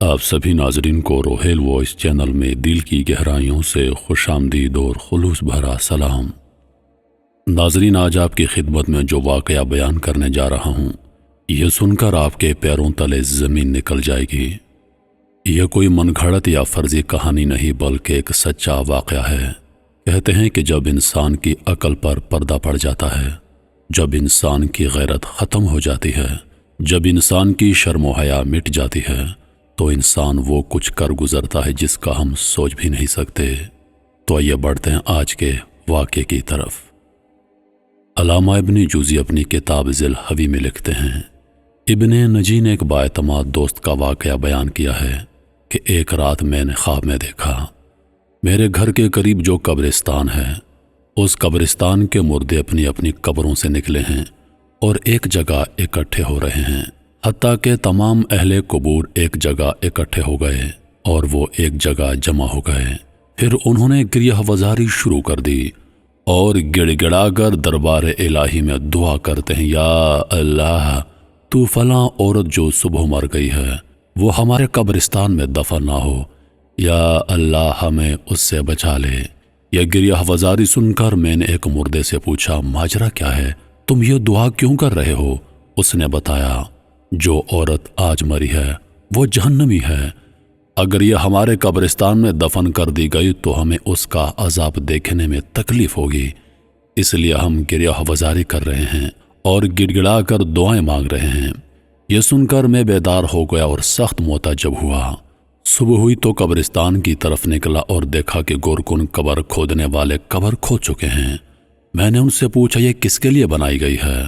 آپ سبھی ناظرین کو روہیل وائس چینل میں دل کی گہرائیوں سے خوش آمدید اور خلوص بھرا سلام۔ ناظرین، آج آپ کی خدمت میں جو واقعہ بیان کرنے جا رہا ہوں، یہ سن کر آپ کے پیروں تلے زمین نکل جائے گی۔ یہ کوئی من گھڑت یا فرضی کہانی نہیں بلکہ ایک سچا واقعہ ہے۔ کہتے ہیں کہ جب انسان کی عقل پر پردہ پڑ جاتا ہے، جب انسان کی غیرت ختم ہو جاتی ہے، جب انسان کی شرم و حیا مٹ جاتی ہے، تو انسان وہ کچھ کر گزرتا ہے جس کا ہم سوچ بھی نہیں سکتے۔ تو آئیے بڑھتے ہیں آج کے واقعے کی طرف۔ علامہ ابن جوزی اپنی کتاب ذی الحوی میں لکھتے ہیں، ابن نجی نے ایک بااعتماد دوست کا واقعہ بیان کیا ہے کہ ایک رات میں نے خواب میں دیکھا، میرے گھر کے قریب جو قبرستان ہے، اس قبرستان کے مردے اپنی اپنی قبروں سے نکلے ہیں اور ایک جگہ اکٹھے ہو رہے ہیں، حتیٰ کہ تمام اہل قبور ایک جگہ اکٹھے ہو گئے اور وہ ایک جگہ جمع ہو گئے۔ پھر انہوں نے گریہ وزاری شروع کر دی اور گڑ گڑا کر دربار الہی میں دعا کرتے ہیں، یا اللہ، تو فلاں عورت جو صبح مر گئی ہے وہ ہمارے قبرستان میں دفن نہ ہو، یا اللہ ہمیں اس سے بچا لے۔ یہ گریہ وزاری سن کر میں نے ایک مردے سے پوچھا، ماجرا کیا ہے؟ تم یہ دعا کیوں کر رہے ہو؟ اس نے بتایا، جو عورت آج مری ہے وہ جہنمی ہے، اگر یہ ہمارے قبرستان میں دفن کر دی گئی تو ہمیں اس کا عذاب دیکھنے میں تکلیف ہوگی، اس لیے ہم گریہ وزاری کر رہے ہیں اور گڑ گڑا کر دعائیں مانگ رہے ہیں۔ یہ سن کر میں بیدار ہو گیا اور سخت معتجب ہوا۔ صبح ہوئی تو قبرستان کی طرف نکلا اور دیکھا کہ گورکن قبر کھودنے والے قبر کھود چکے ہیں۔ میں نے ان سے پوچھا، یہ کس کے لیے بنائی گئی ہے؟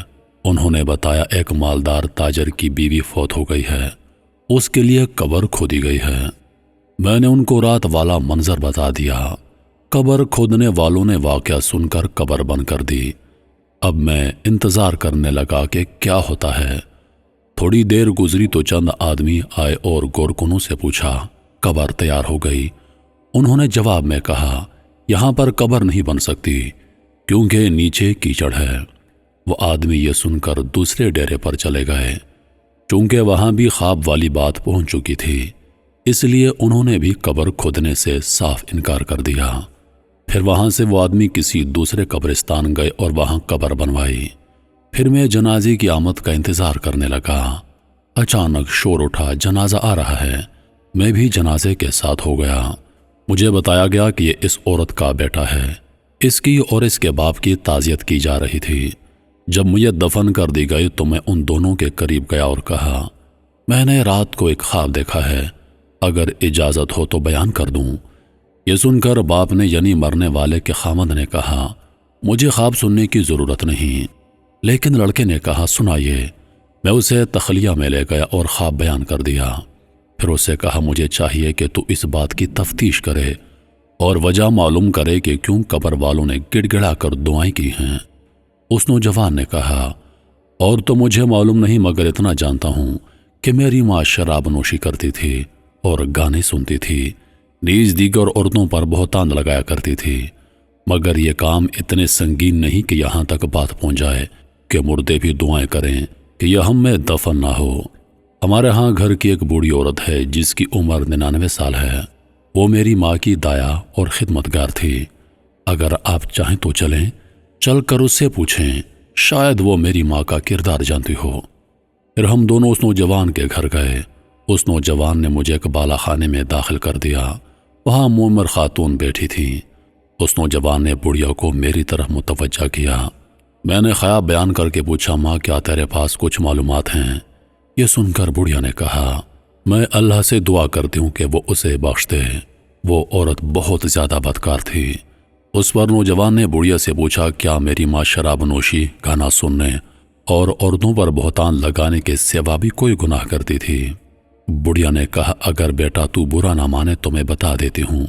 انہوں نے بتایا، ایک مالدار تاجر کی بیوی فوت ہو گئی ہے، اس کے لیے قبر کھودی گئی ہے۔ میں نے ان کو رات والا منظر بتا دیا۔ قبر کھودنے والوں نے واقعہ سن کر قبر بند کر دی۔ اب میں انتظار کرنے لگا کہ کیا ہوتا ہے۔ تھوڑی دیر گزری تو چند آدمی آئے اور گورکنوں سے پوچھا، قبر تیار ہو گئی؟ انہوں نے جواب میں کہا، یہاں پر قبر نہیں بن سکتی کیونکہ نیچے کیچڑ ہے۔ وہ آدمی یہ سن کر دوسرے ڈیرے پر چلے گئے۔ چونکہ وہاں بھی خواب والی بات پہنچ چکی تھی، اس لیے انہوں نے بھی قبر کھودنے سے صاف انکار کر دیا۔ پھر وہاں سے وہ آدمی کسی دوسرے قبرستان گئے اور وہاں قبر بنوائی۔ پھر میں جنازے کی آمد کا انتظار کرنے لگا۔ اچانک شور اٹھا، جنازہ آ رہا ہے۔ میں بھی جنازے کے ساتھ ہو گیا۔ مجھے بتایا گیا کہ یہ اس عورت کا بیٹا ہے، اس کی اور اس کے باپ کی تعزیت کی جا رہی تھی۔ جب مجھے دفن کر دی گئی تو میں ان دونوں کے قریب گیا اور کہا، میں نے رات کو ایک خواب دیکھا ہے، اگر اجازت ہو تو بیان کر دوں۔ یہ سن کر باپ نے یعنی مرنے والے کے خامند نے کہا، مجھے خواب سننے کی ضرورت نہیں۔ لیکن لڑکے نے کہا، سنائیے۔ میں اسے تخلیہ میں لے گیا اور خواب بیان کر دیا۔ پھر اسے کہا، مجھے چاہیے کہ تو اس بات کی تفتیش کرے اور وجہ معلوم کرے کہ کیوں قبر والوں نے گڑ گڑا کر دعائیں کی ہیں۔ اس نوجوان نے کہا، اور تو مجھے معلوم نہیں، مگر اتنا جانتا ہوں کہ میری ماں شراب نوشی کرتی تھی اور گانے سنتی تھی، نیز دیگر عورتوں پر بہتان لگایا کرتی تھی، مگر یہ کام اتنے سنگین نہیں کہ یہاں تک بات پہنچ جائے کہ مردے بھی دعائیں کریں کہ یہ ہم میں دفن نہ ہو۔ ہمارے ہاں گھر کی ایک بوڑھی عورت ہے جس کی عمر 99 سال ہے، وہ میری ماں کی دایا اور خدمتگار تھی۔ اگر آپ چاہیں تو چلیں، چل کر اس سے پوچھیں، شاید وہ میری ماں کا کردار جانتی ہو۔ پھر ہم دونوں اس نوجوان کے گھر گئے۔ اس نوجوان نے مجھے ایک بالا خانے میں داخل کر دیا۔ وہاں معمر خاتون بیٹھی تھی۔ اس نوجوان نے بڑھیا کو میری طرف متوجہ کیا۔ میں نے خواب بیان کر کے پوچھا، ماں کیا تیرے پاس کچھ معلومات ہیں؟ یہ سن کر بڑھیا نے کہا، میں اللہ سے دعا کرتی ہوں کہ وہ اسے بخش دے، وہ عورت بہت زیادہ بدکار تھی۔ اس پر نوجوان نے بڑھیا سے پوچھا، کیا میری ماں شراب نوشی، گانا سننے اور عورتوں پر بہتان لگانے کے سوا بھی کوئی گناہ کرتی تھی؟ بڑھیا نے کہا، اگر بیٹا تو برا نہ مانے تو میں بتا دیتی ہوں،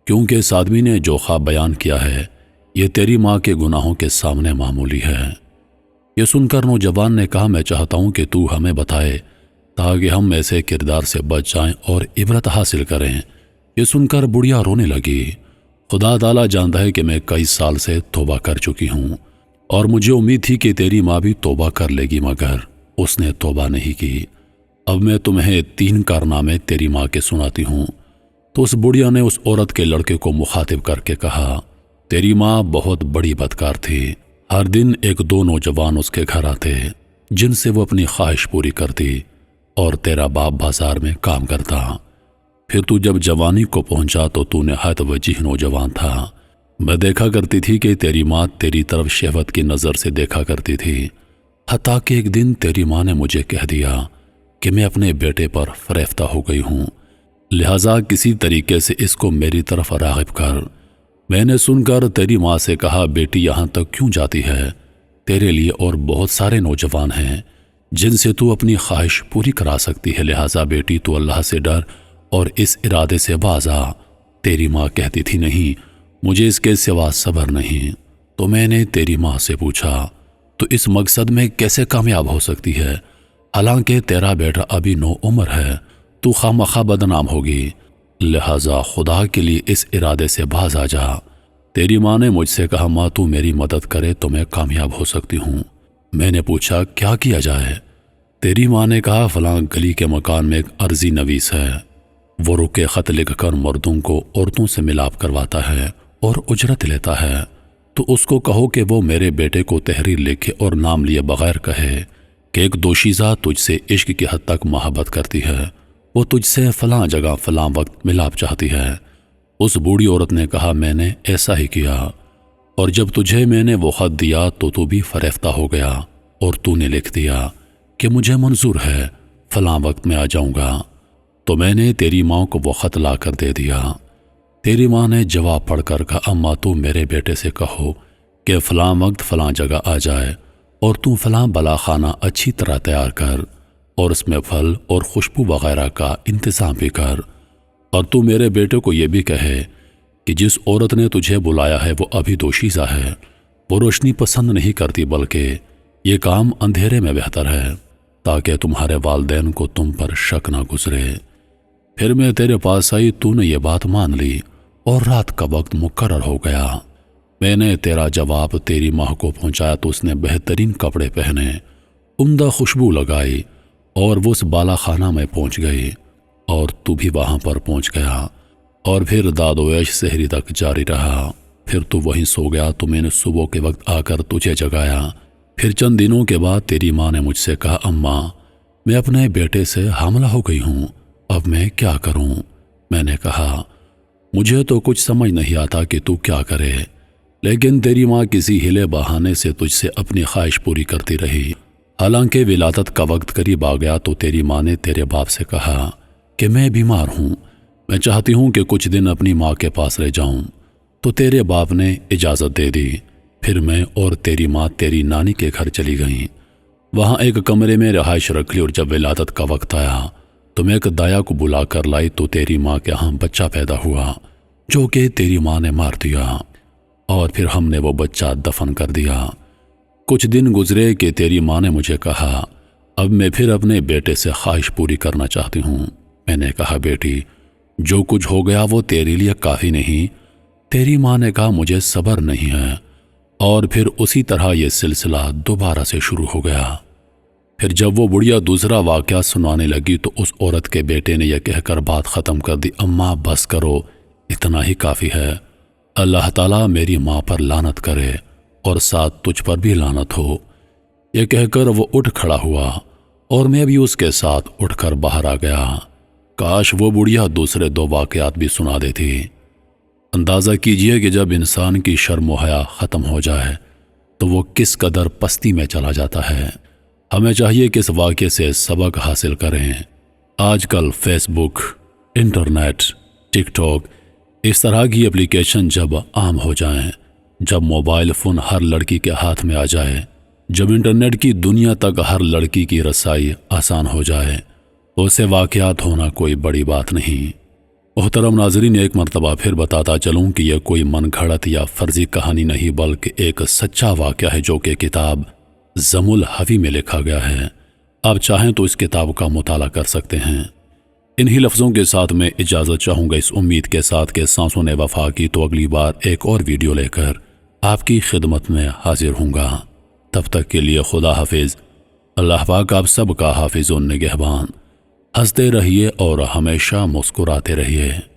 کیونکہ اس آدمی نے جو خواب بیان کیا ہے یہ تیری ماں کے گناہوں کے سامنے معمولی ہے۔ یہ سن کر نوجوان نے کہا، میں چاہتا ہوں کہ تو ہمیں بتائے تاکہ ہم ایسے کردار سے بچ جائیں اور عبرت حاصل کریں۔ یہ سن کر بڑھیا رونے لگی۔ خدا تعالیٰ جانتا ہے کہ میں کئی سال سے توبہ کر چکی ہوں اور مجھے امید تھی کہ تیری ماں بھی توبہ کر لے گی، مگر اس نے توبہ نہیں کی۔ اب میں تمہیں 3 کارنامے تیری ماں کے سناتی ہوں۔ تو اس بڑھیا نے اس عورت کے لڑکے کو مخاطب کر کے کہا، تیری ماں بہت بڑی بدکار تھی۔ ہر دن 1-2 نوجوان اس کے گھر آتے جن سے وہ اپنی خواہش پوری کرتی، اور تیرا باپ بازار میں کام کرتا۔ پھر تو جب جوانی کو پہنچا تو تو نہایت وجیح نوجوان تھا۔ میں دیکھا کرتی تھی کہ تیری ماں تیری طرف شہوت کی نظر سے دیکھا کرتی تھی، حتیٰ کہ ایک دن تیری ماں نے مجھے کہہ دیا کہ میں اپنے بیٹے پر فریفتہ ہو گئی ہوں، لہٰذا کسی طریقے سے اس کو میری طرف راغب کر۔ میں نے سن کر تیری ماں سے کہا، بیٹی یہاں تک کیوں جاتی ہے؟ تیرے لیے اور بہت سارے نوجوان ہیں جن سے تو اپنی خواہش پوری کرا سکتی ہے، لہٰذا بیٹی تو اللہ سے ڈر اور اس ارادے سے باز آ۔ تیری ماں کہتی تھی، نہیں، مجھے اس کے سوا صبر نہیں۔ تو میں نے تیری ماں سے پوچھا، تو اس مقصد میں کیسے کامیاب ہو سکتی ہے؟ حالانکہ تیرا بیٹا ابھی 9 عمر ہے، تو خواہ بدنام ہوگی، لہٰذا خدا کے لیے اس ارادے سے باز آ جا۔ تیری ماں نے مجھ سے کہا، ماں تو میری مدد کرے تو میں کامیاب ہو سکتی ہوں۔ میں نے پوچھا، کیا کیا جائے؟ تیری ماں نے کہا، فلاں گلی کے مکان میں ایک عرضی نویس ہے، وہ رکے خط لکھ کر مردوں کو عورتوں سے ملاپ کرواتا ہے اور اجرت لیتا ہے، تو اس کو کہو کہ وہ میرے بیٹے کو تحریر لکھے اور نام لیے بغیر کہے کہ ایک دوشیزہ تجھ سے عشق کی حد تک محبت کرتی ہے، وہ تجھ سے فلاں جگہ فلاں وقت ملاپ چاہتی ہے۔ اس بوڑھی عورت نے کہا، میں نے ایسا ہی کیا، اور جب تجھے میں نے وہ خط دیا تو بھی فریفتہ ہو گیا اور تو نے لکھ دیا کہ مجھے منظور ہے، فلاں وقت میں آ جاؤں گا۔ تو میں نے تیری ماں کو وہ خط لا کر دے دیا۔ تیری ماں نے جواب پڑھ کر کہا، اماں تو میرے بیٹے سے کہو کہ فلاں وقت فلاں جگہ آ جائے، اور تو فلاں بلا خانہ اچھی طرح تیار کر اور اس میں پھل اور خوشبو وغیرہ کا انتظام بھی کر، اور تو میرے بیٹے کو یہ بھی کہے کہ جس عورت نے تجھے بلایا ہے وہ ابھی دوشیزہ ہے، وہ روشنی پسند نہیں کرتی، بلکہ یہ کام اندھیرے میں بہتر ہے تاکہ تمہارے والدین کو تم پر شک نہ گزرے۔ پھر میں تیرے پاس آئی، تو نے یہ بات مان لی اور رات کا وقت مقرر ہو گیا۔ میں نے تیرا جواب تیری ماں کو پہنچایا تو اس نے بہترین کپڑے پہنے، عمدہ خوشبو لگائی، اور وہ اس بالا خانہ میں پہنچ گئی، اور تو بھی وہاں پر پہنچ گیا، اور پھر داد و عیش سحری تک جاری رہا۔ پھر تو وہیں سو گیا تو میں نے صبح کے وقت آ کر تجھے جگایا۔ پھر چند دنوں کے بعد تیری ماں نے مجھ سے کہا، اماں میں اپنے بیٹے سے حاملہ ہو گئی ہوں، اب میں کیا کروں؟ میں نے کہا، مجھے تو کچھ سمجھ نہیں آتا کہ تو کیا کرے، لیکن تیری ماں کسی ہلے بہانے سے تجھ سے اپنی خواہش پوری کرتی رہی۔ حالانکہ ولادت کا وقت قریب آ گیا تو تیری ماں نے تیرے باپ سے کہا کہ میں بیمار ہوں، میں چاہتی ہوں کہ کچھ دن اپنی ماں کے پاس رہ جاؤں، تو تیرے باپ نے اجازت دے دی۔ پھر میں اور تیری ماں تیری نانی کے گھر چلی گئیں، وہاں ایک کمرے میں رہائش رکھ لی، اور جب ولادت کا وقت آیا تو میں ایک دایا کو بلا کر لائی، تو تیری ماں کے ہاں بچہ پیدا ہوا جو کہ تیری ماں نے مار دیا، اور پھر ہم نے وہ بچہ دفن کر دیا۔ کچھ دن گزرے کہ تیری ماں نے مجھے کہا، اب میں پھر اپنے بیٹے سے خواہش پوری کرنا چاہتی ہوں۔ میں نے کہا، بیٹی جو کچھ ہو گیا وہ تیرے لیے کافی نہیں۔ تیری ماں نے کہا، مجھے صبر نہیں ہے، اور پھر اسی طرح یہ سلسلہ دوبارہ سے شروع ہو گیا۔ پھر جب وہ بڑھیا دوسرا واقعہ سنانے لگی تو اس عورت کے بیٹے نے یہ کہہ کر بات ختم کر دی، اماں بس کرو، اتنا ہی کافی ہے، اللہ تعالیٰ میری ماں پر لعنت کرے اور ساتھ تجھ پر بھی لعنت ہو۔ یہ کہہ کر وہ اٹھ کھڑا ہوا اور میں بھی اس کے ساتھ اٹھ کر باہر آ گیا۔ کاش وہ بڑھیا دوسرے 2 واقعات بھی سنا دیتی۔ اندازہ کیجئے کہ جب انسان کی شرم و حیا ختم ہو جائے تو وہ کس قدر پستی میں چلا جاتا ہے۔ ہمیں چاہیے کہ اس واقعے سے سبق حاصل کریں۔ آج کل فیس بک، انٹرنیٹ، ٹک ٹاک، اس طرح کی اپلیکیشن جب عام ہو جائیں، جب موبائل فون ہر لڑکی کے ہاتھ میں آ جائے، جب انٹرنیٹ کی دنیا تک ہر لڑکی کی رسائی آسان ہو جائے، تو اسے واقعات ہونا کوئی بڑی بات نہیں۔ محترم ناظرین، ایک مرتبہ پھر بتاتا چلوں کہ یہ کوئی من گھڑت یا فرضی کہانی نہیں، بلکہ ایک سچا واقعہ ہے جو کہ کتاب ضم الحوی میں لکھا گیا ہے۔ آپ چاہیں تو اس کتاب کا مطالعہ کر سکتے ہیں۔ انہی لفظوں کے ساتھ میں اجازت چاہوں گا، اس امید کے ساتھ کہ سانسوں نے وفا کی، تو اگلی بار ایک اور ویڈیو لے کر آپ کی خدمت میں حاضر ہوں گا۔ تب تک کے لیے خدا حافظ۔ اللہ پاک آپ سب کا حافظ و نگہبان۔ ہنستے رہیے اور ہمیشہ مسکراتے رہیے۔